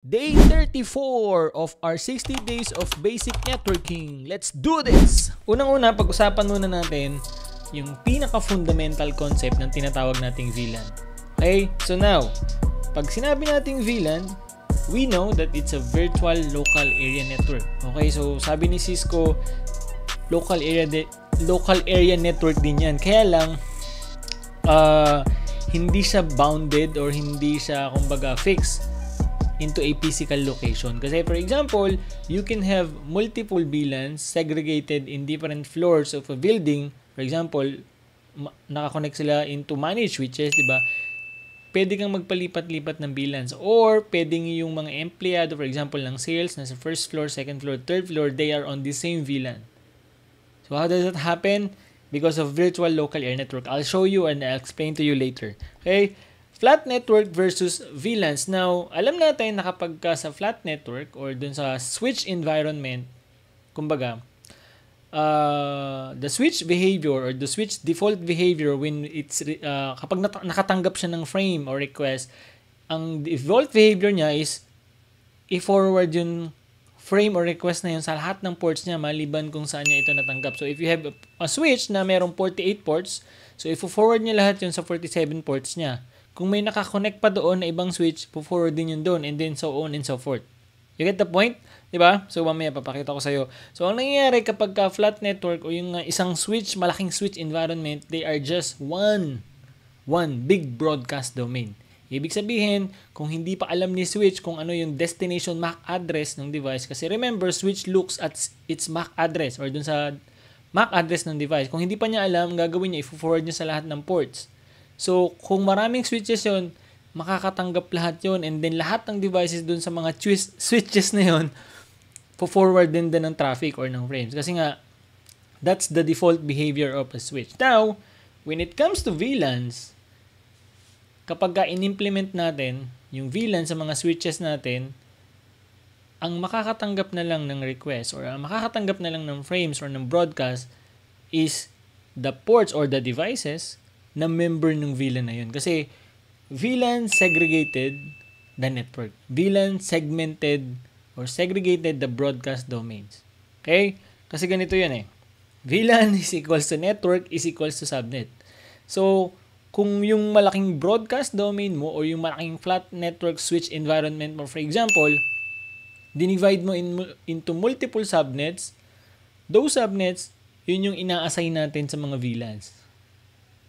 Day 34 of our 60 days of basic networking. Let's do this! Unang-una, pag-usapan muna natin yung pinaka-fundamental concept ng tinatawag nating VLAN. Okay? So now, pag sinabi nating VLAN, we know that it's a virtual local area network. Okay? So, sabi ni Cisco, local area network din yan. Kaya lang, hindi siya bounded or hindi siya, kumbaga, fixed into a physical location. Kasi for example, you can have multiple VLANs segregated in different floors of a building. For example, nakakonect sila into managed switches, di ba? Pwede kang magpalipat-lipat ng VLANs. Or pwedeng yung mga empleyado, for example, ng sales, nasa first floor, second floor, third floor, they are on the same VLAN. So how does that happen? Because of virtual local area network. I'll show you and I'll explain to you later. Okay? Flat network versus VLANs. Now, alam natin na kapag sa flat network or dun sa switch environment, kumbaga, the switch behavior or the switch default behavior when it's kapag nakatanggap siya ng frame or request, ang default behavior niya is i-forward yung frame or request na yun sa lahat ng ports niya maliban kung saan niya ito natanggap. So, if you have a switch na merong 48 ports, so i-forward niya lahat yun sa 47 ports niya. Kung may nakakonect pa doon na ibang switch, po-forward din yun doon, and then so on and so forth. You get the point? Diba? So, mamaya papakita ko sa'yo. So, ang nangyayari kapag flat network o yung isang switch, malaking switch environment, they are just one big broadcast domain. Ibig sabihin, kung hindi pa alam ni switch kung ano yung destination MAC address ng device, kasi remember, switch looks at its MAC address or dun sa MAC address ng device. Kung hindi pa niya alam, gagawin niya, i-forward niya sa lahat ng ports. So, kung maraming switches yun, makakatanggap lahat yun. And then, lahat ng devices dun sa mga switches na yun, po-forward din ng traffic or ng frames. Kasi nga, that's the default behavior of a switch. Now, when it comes to VLANs, kapag in-implement natin yung VLAN sa mga switches natin, ang makakatanggap na lang ng request or ang makakatanggap na lang ng frames or ng broadcast is the ports or the devices na member ng VLAN na yun. Kasi VLAN segregated the network. VLAN segmented or segregated the broadcast domains. Okay? Kasi ganito yun eh. VLAN is equals to network is equals to subnet. So, kung yung malaking broadcast domain mo or yung malaking flat network switch environment mo, for example, dinivide mo into multiple subnets, those subnets, yun yung ina-assign natin sa mga VLANs.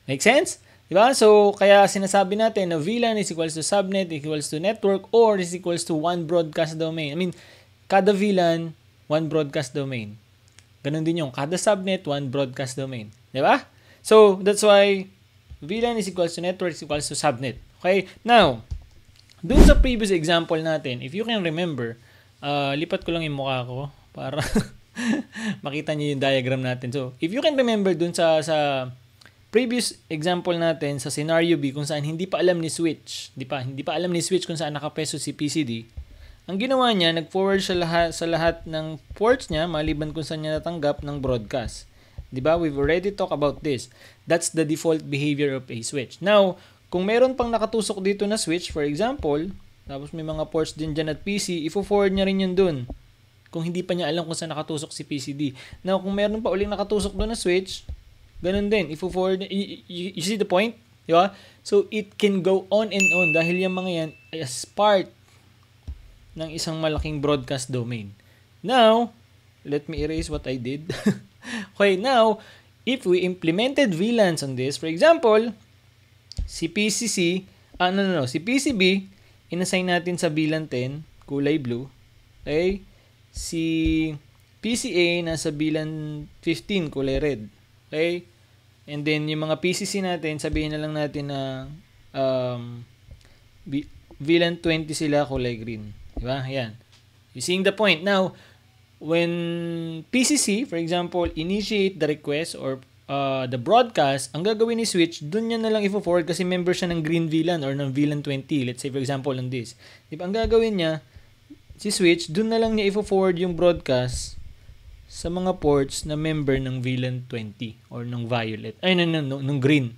Make sense? Diba? So, kaya sinasabi natin na VLAN is equals to subnet, equals to network, or is equals to one broadcast domain. I mean, kada VLAN, one broadcast domain. Ganun din yung kada subnet, one broadcast domain. Diba? So, that's why VLAN is equals to network is equals to subnet. Okay? Now, dun sa previous example natin, if you can remember, lipat ko lang yung mukha ko para makita niyo yung diagram natin. So, if you can remember dun sa previous example natin sa scenario B kung saan hindi pa alam ni switch, hindi pa alam ni switch kung saan nakapeso si PCD, ang ginawa niya, nag-forward siya sa lahat ng ports niya maliban kung saan niya natanggap ng broadcast. Diba? We've already talked about this. That's the default behavior of a switch. Now, kung meron pang nakatusok dito na switch, for example, tapos may mga ports din dyan at PC, i-forward niya rin yun dun. Kung hindi pa niya alam kung saan nakatusok si PCD. Now, kung meron pa uling nakatusok doon na switch, ganun din. I-forward, you see the point? Diba? So, it can go on and on dahil yung mga yan as part ng isang malaking broadcast domain. Now, let me erase what I did. Okay, now, if we implemented VLANs on this, for example, si PCC, si PCB, inassign natin sa VLAN 10, kulay blue. Okay? Si PCA, nasa VLAN 15, kulay red. Okay? And then, yung mga PCC natin, sabihin na lang natin na VLAN 20 sila, kulay green. Diba? Ayan. You seeing the point? Now, when PCC, for example, initiate the request or the broadcast, ang gagawin ni switch, dun niya na lang i-forward kasi member siya ng green VLAN or ng VLAN 20. Let's say, for example, on this. Diba? Ang gagawin niya, si switch, dun na lang niya i-forward yung broadcast sa mga ports na member ng VLAN 20 or ng violet. Ay, ng green.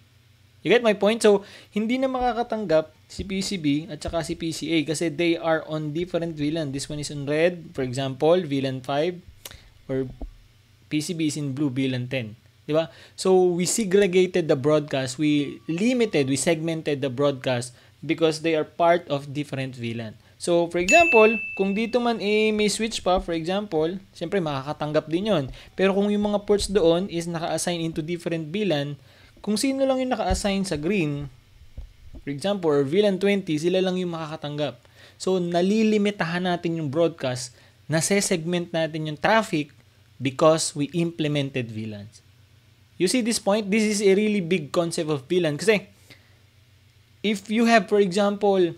You get my point? So, hindi na makakatanggap si PCB at saka si PCA kasi they are on different VLAN. This one is in red, for example, VLAN 5, or PCB is in blue, VLAN 10. Diba? So, we segregated the broadcast. We segmented the broadcast because they are part of different VLAN. So, for example, kung dito man may switch pa, for example, siyempre makakatanggap din yon. Pero kung yung mga ports doon is naka-assign into different VLAN, kung sino lang yung naka-assign sa green, for example, or VLAN 20, sila lang yung makakatanggap. So, nalilimitahan natin yung broadcast, nase-segment natin yung traffic because we implemented VLANs. You see this point? This is a really big concept of VLAN. Kasi, if you have, for example,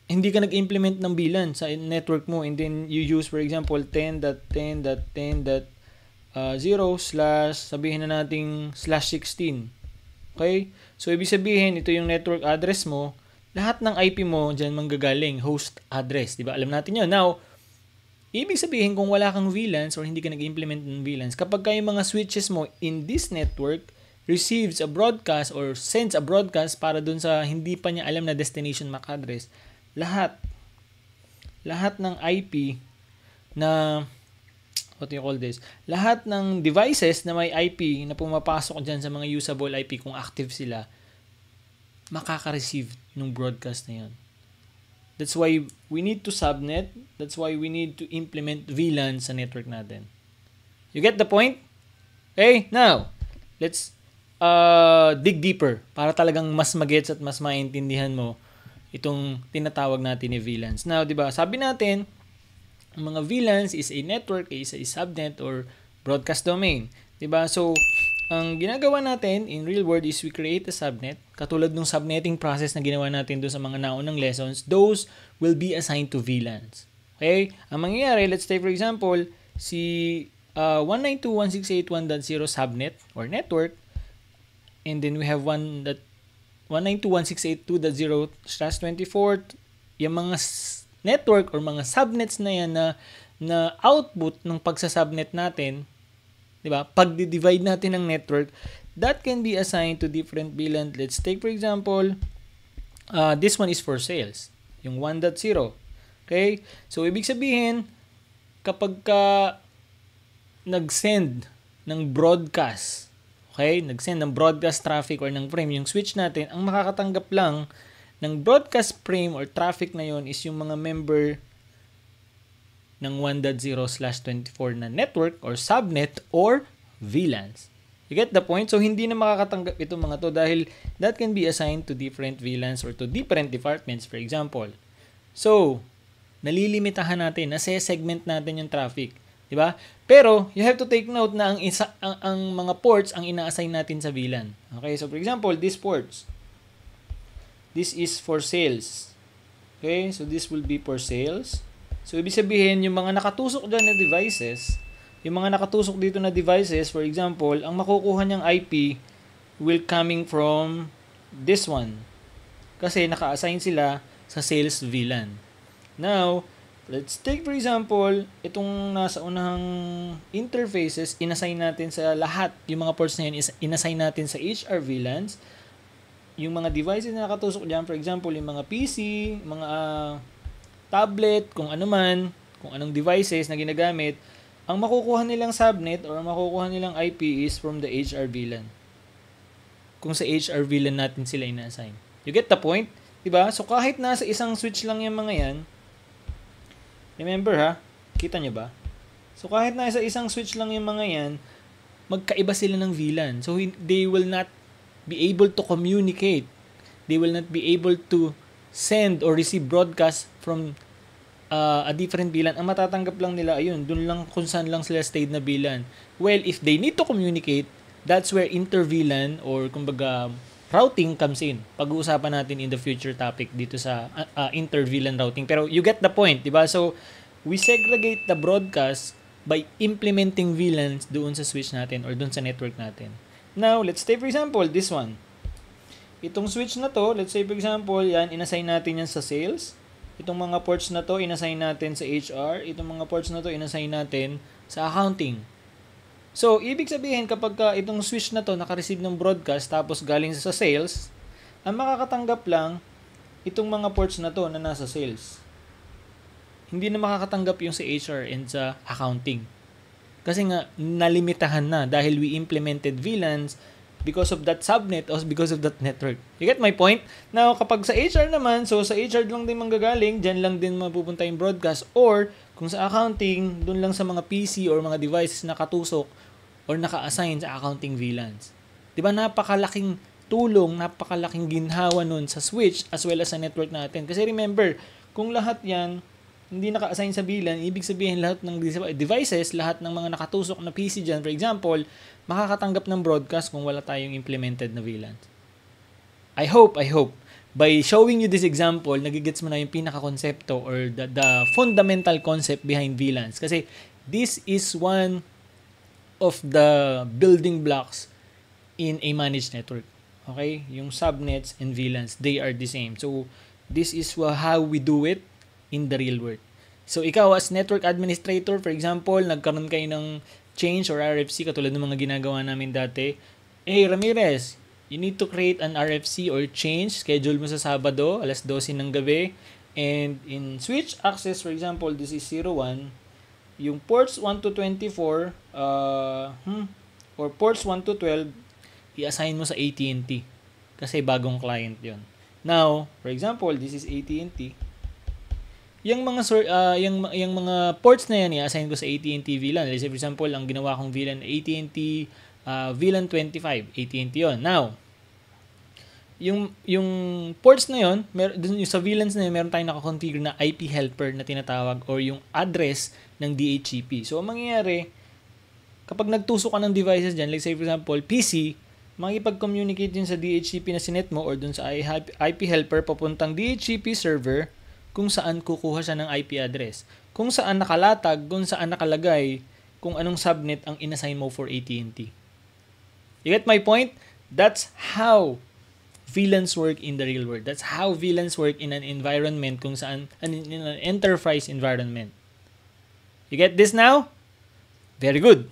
hindi ka nag-implement ng VLAN sa network mo and then you use, for example, 10.10.10.0 sabihin na nating /16. Okay? So, ibig sabihin, ito yung network address mo. Lahat ng IP mo dyan manggagaling, host address. Diba? Alam natin yun. Now, ibig sabihin, kung wala kang VLANs or hindi ka nag-implement ng VLANs, kapag yung mga switches mo in this network receives a broadcast or sends a broadcast para dun sa hindi pa niya alam na destination MAC address, lahat ng IP na lahat ng devices na may IP na pumapasok dyan sa mga usable IP kung active sila, makaka-receive ng broadcast na yun. That's why we need to subnet. That's why we need to implement VLAN sa network natin. You get the point? Okay, now, let's dig deeper para talagang mas magets at mas maintindihan mo itong tinatawag natin ni VLANs. Now, di ba, sabi natin, ang mga VLANs is a network, is a subnet or broadcast domain. Diba? So, ang ginagawa natin in real world is we create a subnet. Katulad ng subnetting process na ginawa natin doon sa mga naunang lessons, those will be assigned to VLANs. Okay? Ang mangyayari, let's say for example, si 192.168.1.0 subnet or network, and then we have 192.168.2.0/24, yung mga network or mga subnets na yan na output ng pagsasubnet natin, di ba? Pag-divide natin ng network, that can be assigned to different VLAN. Let's take for example, this one is for sales, yung 1.0. Okay? So, ibig sabihin, kapag ka nag-send ng broadcast, okay? Nag-send ng broadcast traffic or ng frame, yung switch natin, ang makakatanggap lang ng broadcast frame or traffic na yon is yung mga member ng 1.0/24 na network or subnet or VLANs. You get the point? So, hindi na makakatanggap itong mga to dahil that can be assigned to different VLANs or to different departments, for example. So, nalilimitahan natin, nase-segment natin yung traffic. Diba? Pero, you have to take note na ang mga ports ang ina-assign natin sa VLAN. Okay? So, for example, these ports. This is for sales. Okay? So, this will be for sales. So, ibig sabihin, yung mga nakatusok dyan na devices, yung mga nakatusok dito na devices, for example, ang makukuha niyang IP will coming from this one. Kasi naka-assign sila sa sales VLAN. Now, let's take for example, itong nasa unang interfaces, inassign natin sa lahat. Yung mga ports na yun, inassign natin sa HR VLANs. Yung mga devices na nakatusok dyan, for example, yung mga PC, mga tablet, kung ano man, kung anong devices na ginagamit, ang makukuha nilang subnet or makukuha nilang IP is from the HR VLAN. Kung sa HR VLAN natin sila ina-assign. You get the point? Diba? So, kahit nasa isang switch lang yung mga yan, remember ha, kita nyo ba? So, kahit nasa isang switch lang yung mga yan, magkaiba sila ng VLAN. So, they will not be able to communicate. They will not be able to send or receive broadcast from a different VLAN. Ang matatanggap lang nila, ayun, dun lang kung saan lang sila stayed na VLAN. Well, if they need to communicate, that's where inter-VLAN or kumbaga routing comes in. Pag-uusapan natin in the future topic dito sa inter-VLAN routing. Pero you get the point, di ba? So, we segregate the broadcast by implementing VLANs doon sa switch natin or doon sa network natin. Now, let's take for example, this one. Itong switch na to, let's say for example, yan, inassign natin yan sa sales. Itong mga ports na to, inassign natin sa HR. Itong mga ports na to, inassign natin sa accounting. So, ibig sabihin kapag itong switch na to naka-receive ng broadcast tapos galing sa sales, ang makakatanggap lang itong mga ports na to na nasa sales. Hindi na makakatanggap yung sa HR and sa accounting. Kasi nga, nalimitahan na dahil we implemented VLANs because of that subnet or because of that network. You get my point? Now, kapag sa HR naman, so sa HR lang din manggagaling, dyan lang din mapupunta yung broadcast, or kung sa accounting, dun lang sa mga PC or mga devices na katusok or naka-assign sa accounting VLANs. Diba, napakalaking tulong, napakalaking ginhawa nun sa switch as well as sa network natin. Kasi remember, kung lahat yan hindi naka-assign sa VLAN, ibig sabihin lahat ng devices, lahat ng mga nakatusok na PC dyan, for example, makakatanggap ng broadcast kung wala tayong implemented na VLAN. I hope, by showing you this example, nagigets mo na yung pinaka-konsepto or the fundamental concept behind VLANs. Kasi this is one of the building blocks in a managed network. Okay? Yung subnets and VLANs, they are the same. So, this is how we do it in the real world. So, ikaw as network administrator, for example, nagkaroon kayo ng change or RFC katulad ng mga ginagawa namin dati. Hey, Ramirez, you need to create an RFC or change. Schedule mo sa Sabado, alas 12 ng gabi. And in switch access, for example, this is 01. Yung ports 1 to 24 or ports 1 to 12, i-assign mo sa AT&T. Kasi bagong client yon. Now, for example, this is AT&T. Yung mga ports na yan i-assign ko sa AT&T VLAN. Let's say for example, ang ginawa kong VLAN AT&T VLAN 25, AT&T yon. Now, yung ports na yon, yung sa VLANs na yun, meron tayong naka-configure na IP helper na tinatawag or yung address ng DHCP. So, ang mangyayari, kapag nagtusok ka ng devices dyan, like say for example, PC, makikipag-communicate yun sa DHCP na sinet mo or dun sa IP helper papuntang DHCP server kung saan kukuha siya ng IP address. Kung saan nakalatag, kung saan nakalagay, kung anong subnet ang inassign mo for AT&T. You get my point? That's how VLANs work in the real world. That's how VLANs work in an environment kung saan, in an enterprise environment. You get this now? Very good.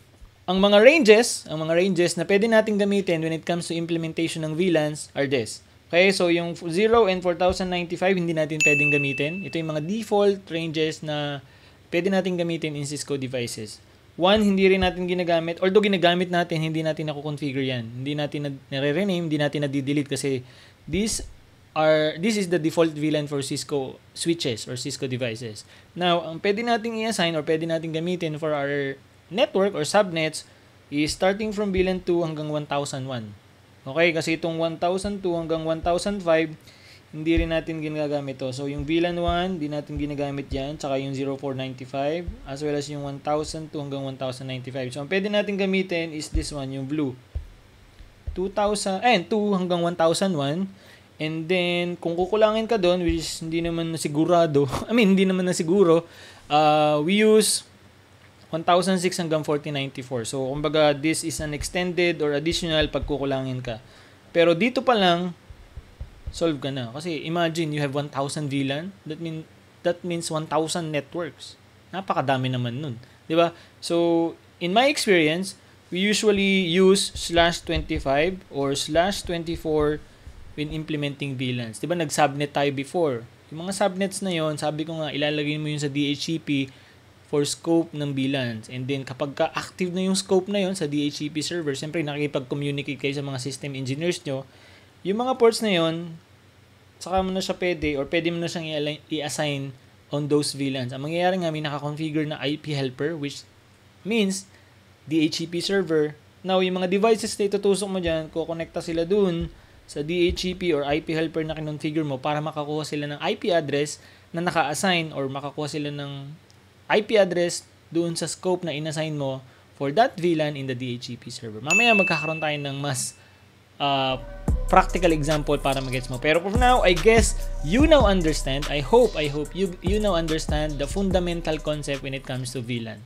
Ang mga ranges na pwede natin gamitin when it comes to implementation ng VLANs are this. Okay, so yung 0 and 4095 hindi natin pwedeng gamitin. Ito yung mga default ranges na pwede natin gamitin in Cisco devices. 1, hindi rin natin ginagamit. Although ginagamit natin, hindi natin nako-configure yan. Hindi natin nare-rename, hindi natin na-delete kasi this is the default VLAN for Cisco switches or Cisco devices. Now, ang pwede natin i-assign or pwede natin gamitin for our network or subnets is starting from VLAN 2 hanggang 1001. Okay, kasi itong 1002 hanggang 1005, hindi rin natin ginagamit to. So, yung VLAN 1, hindi natin ginagamit yan. Tsaka yung 0495, as well as yung 1002 hanggang 1095. So, ang pwede natin gamitin is this one, yung blue. 2 hanggang 1001. And then, kung kukulangin ka doon, which is hindi naman na sigurado, hindi naman na siguro, we use 1006 hanggang 4094. So, kumbaga, this is an extended or additional pagkukulangin ka. Pero dito pa lang, solve ka na. Kasi imagine, you have 1,000 VLAN. That means 1,000 networks. Napakadami naman nun. Diba? So, in my experience, we usually use /25 or /24 when implementing VLANs. Diba, nag-subnet tayo before. Yung mga subnets na yon, sabi ko nga, ilalagay mo yun sa DHCP for scope ng VLANs. And then, kapag ka-active na yung scope na yon sa DHCP server, siyempre, nakikipag-communicate kayo sa mga system engineers nyo. Yung mga ports na yon, saka mo na siya pwede or pwede mo na siyang i-assign on those VLANs. Ang mangyayari nga, may naka-configure na IP helper, which means DHCP server. Now, yung mga devices na itutusok mo dyan, kukonekta sila dun sa DHCP or IP helper na kinonfigure mo para makakuha sila ng IP address na naka-assign or makakuha sila ng IP address doon sa scope na inassign mo for that VLAN in the DHCP server. Mamaya magkakaroon tayo ng mas practical example para magets mo. Pero for now, I guess you now understand. I hope you now understand the fundamental concept when it comes to VLAN.